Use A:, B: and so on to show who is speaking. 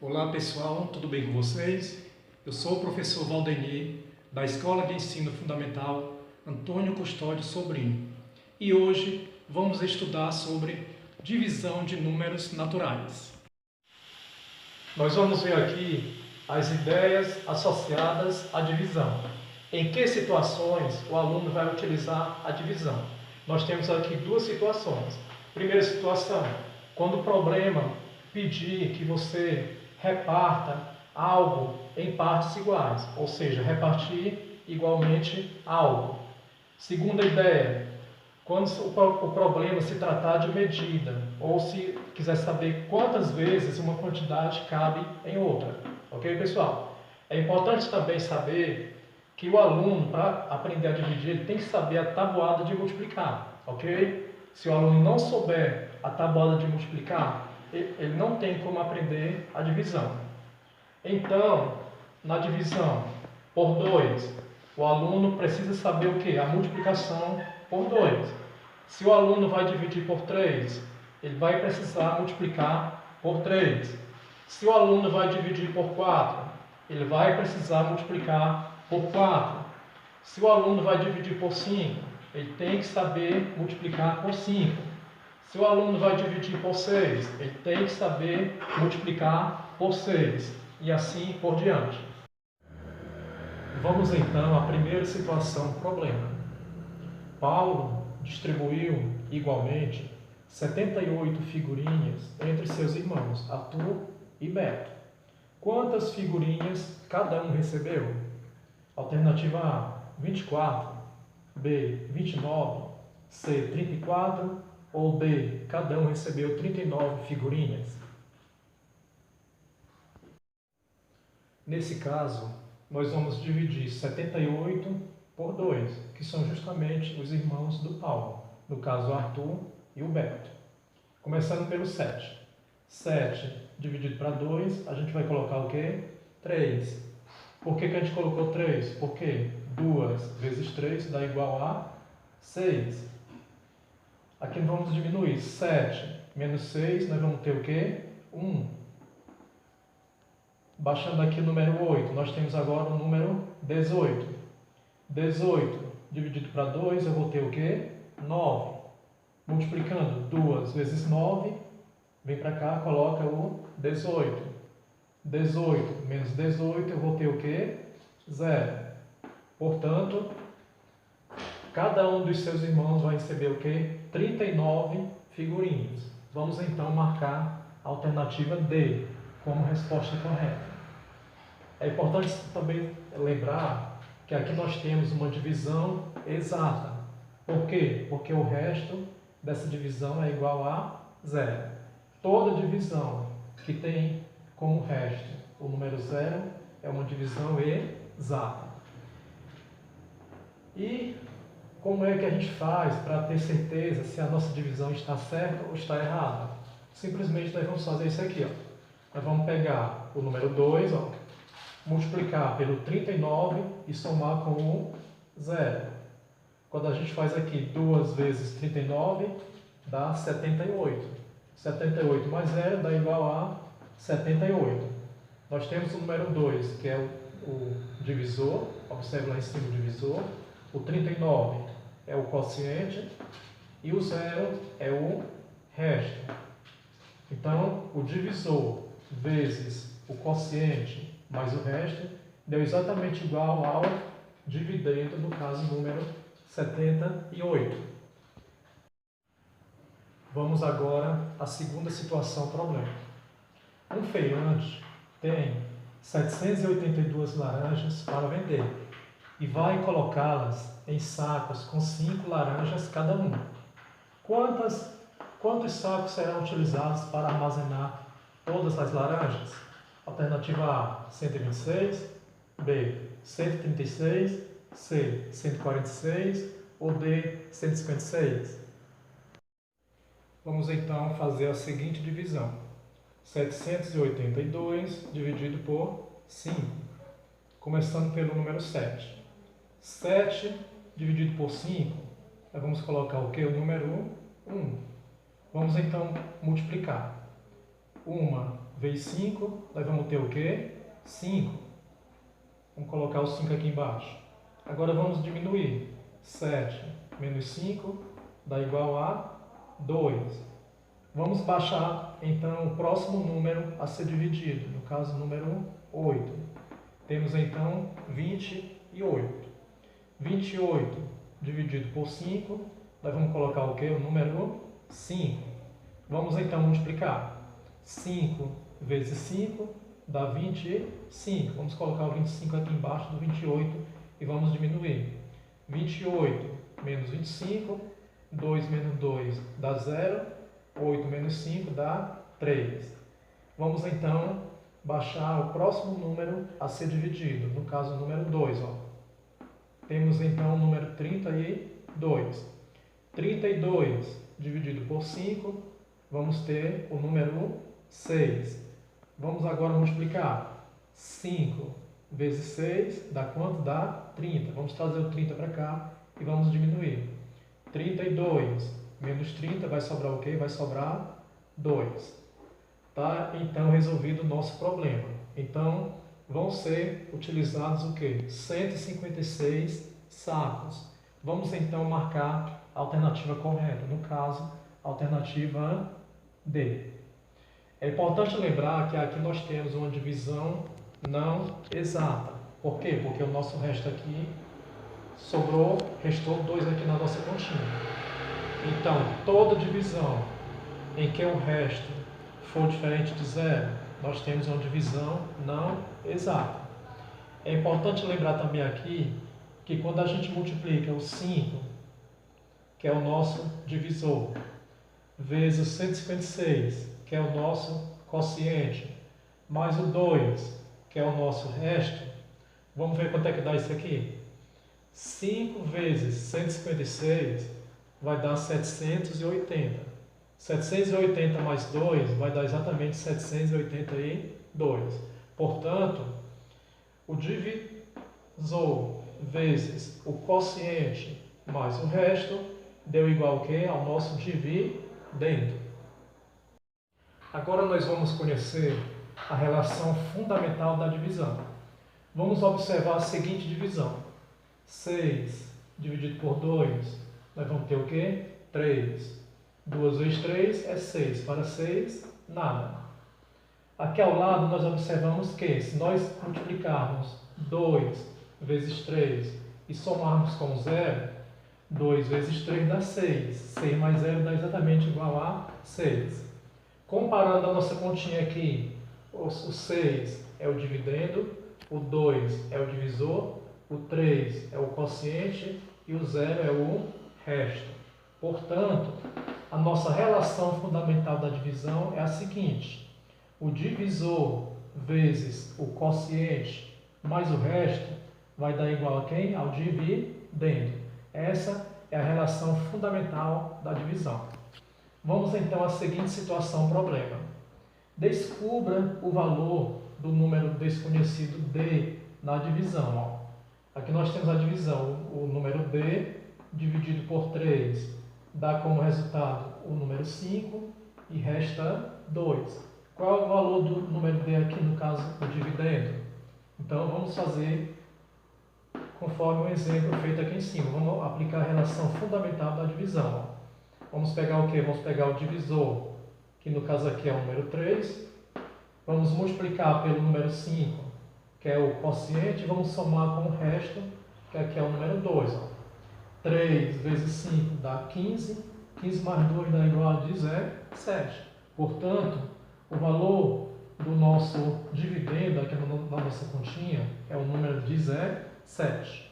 A: Olá pessoal, tudo bem com vocês? Eu sou o professor Valdemir, da Escola de Ensino Fundamental Antônio Custódio Sobrinho. E hoje vamos estudar sobre divisão de números naturais. Nós vamos ver aqui as ideias associadas à divisão. Em que situações o aluno vai utilizar a divisão? Nós temos aqui duas situações. Primeira situação, quando o problema pedir que você reparta algo em partes iguais, ou seja, repartir igualmente algo. Segunda ideia, quando o problema se tratar de medida, ou se quiser saber quantas vezes uma quantidade cabe em outra. Ok, pessoal? É importante também saber que o aluno, para aprender a dividir, ele tem que saber a tabuada de multiplicar. Ok? Se o aluno não souber a tabuada de multiplicar, ele não tem como aprender a divisão. Então, na divisão por 2, o aluno precisa saber o que? A multiplicação por 2. Se o aluno vai dividir por 3, ele vai precisar multiplicar por 3. Se o aluno vai dividir por 4, ele vai precisar multiplicar por 4. Se o aluno vai dividir por 5, ele tem que saber multiplicar por 5. Se o aluno vai dividir por 6, ele tem que saber multiplicar por 6. E assim por diante. Vamos então à primeira situação, problema. Paulo distribuiu igualmente 78 figurinhas entre seus irmãos, Arthur e Beto. Quantas figurinhas cada um recebeu? Alternativa A, 24, B, 29, C, 34 ou D, cada um recebeu 39 figurinhas? Nesse caso, nós vamos dividir 78 por 2, que são justamente os irmãos do Paulo, no caso o Arthur e o Beto. Começando pelo 7. 7 dividido para 2, a gente vai colocar o quê? 3. Por que a gente colocou 3? Porque 2 vezes 3 dá igual a 6. Aqui vamos diminuir. 7 menos 6, nós vamos ter o quê? 1. Baixando aqui o número 8, nós temos agora o número 18. 18 dividido para 2, eu vou ter o quê? 9. Multiplicando 2 vezes 9, vem para cá, coloca o 18. 18 menos 18, eu vou ter o quê? 0. Portanto, cada um dos seus irmãos vai receber o quê? 39 figurinhas. Vamos então marcar a alternativa D como resposta correta. É importante também lembrar que aqui nós temos uma divisão exata. Por quê? Porque o resto dessa divisão é igual a 0. Toda divisão que tem como resto o número 0 é uma divisão exata. E como é que a gente faz para ter certeza se a nossa divisão está certa ou está errada? Simplesmente nós vamos fazer isso aqui. Nós vamos pegar o número 2, multiplicar pelo 39 e somar com o 0. Quando a gente faz aqui 2 vezes 39, dá 78. 78 mais 0 dá igual a 78. Nós temos o número 2, que é o divisor. Observe lá em cima o divisor. O 39 é o quociente e o 0 é o resto. Então, o divisor vezes o quociente mais o resto deu exatamente igual ao dividendo, no caso, número 78. Vamos agora à segunda situação, problema. Um feirante tem 782 laranjas para vender e vai colocá-las em sacos com 5 laranjas cada um. Quantos sacos serão utilizados para armazenar todas as laranjas? Alternativa A, 126, B, 136, C, 146 ou D, 156? Vamos então fazer a seguinte divisão. 782 dividido por 5. Começando pelo número 7. 7 dividido por 5, nós vamos colocar o que? O número 1. Vamos então multiplicar. 1 vezes 5, nós vamos ter o quê? 5. Vamos colocar o 5 aqui embaixo. Agora vamos diminuir. 7 menos 5 dá igual a 2. Vamos baixar, então, o próximo número a ser dividido, no caso, número 8. Temos, então, 28. 28 dividido por 5, nós vamos colocar o quê? O número 5. Vamos, então, multiplicar. 5 vezes 5 dá 25. Vamos colocar o 25 aqui embaixo do 28 e vamos diminuir. 28 menos 25, 2 menos 2 dá 0. 8 menos 5 dá 3. Vamos, então, baixar o próximo número a ser dividido, no caso, o número 2. Ó. Temos, então, o número 32. 32 dividido por 5, vamos ter o número 6. Vamos agora multiplicar. 5 vezes 6 dá quanto? Dá 30. Vamos trazer o 30 para cá e vamos diminuir. 32 menos 30 vai sobrar o quê? Vai sobrar 2. Tá? Então, resolvido o nosso problema. Então, vão ser utilizados o quê? 156 sacos. Vamos, então, marcar a alternativa correta. No caso, a alternativa D. É importante lembrar que aqui nós temos uma divisão não exata. Por quê? Porque o nosso resto aqui restou 2 aqui na nossa continha. Então, toda divisão em que o resto for diferente de 0, nós temos uma divisão não exata. É importante lembrar também aqui que quando a gente multiplica o 5, que é o nosso divisor, vezes o 156, que é o nosso quociente, mais o 2, que é o nosso resto, vamos ver quanto é que dá isso aqui? 5 vezes 156 vai dar 780. 780 mais 2 vai dar exatamente 782. Portanto, o divisor vezes o quociente mais o resto deu igual ao quê? Ao nosso dividendo. Agora nós vamos conhecer a relação fundamental da divisão. Vamos observar a seguinte divisão. 6 dividido por 2, nós vamos ter o quê? 3. 2 vezes 3 é 6. Para 6, nada. Aqui ao lado nós observamos que se nós multiplicarmos 2 vezes 3 e somarmos com 0, 2 vezes 3 dá 6. 6 mais 0 dá exatamente igual a 6. Comparando a nossa continha aqui, o 6 é o dividendo, o 2 é o divisor, o 3 é o quociente e o 0 é o resto. Portanto, a nossa relação fundamental da divisão é a seguinte: o divisor vezes o quociente mais o resto vai dar igual a quem? Ao dividendo. Essa é a relação fundamental da divisão. Vamos então à seguinte situação, problema. Descubra o valor do número desconhecido D na divisão. Ó. Aqui nós temos a divisão, o número D dividido por 3 dá como resultado o número 5 e resta 2. Qual é o valor do número D aqui, no caso, o dividendo? Então, vamos fazer conforme o exemplo feito aqui em cima. Vamos aplicar a relação fundamental da divisão. Vamos pegar o quê? Vamos pegar o divisor, que no caso aqui é o número 3. Vamos multiplicar pelo número 5, que é o quociente, e vamos somar com o resto, que aqui é o número 2. Ó. 3 vezes 5 dá 15. 15 mais 2 dá igual a 17. Portanto, o valor do nosso dividendo aqui na nossa continha é o número 17.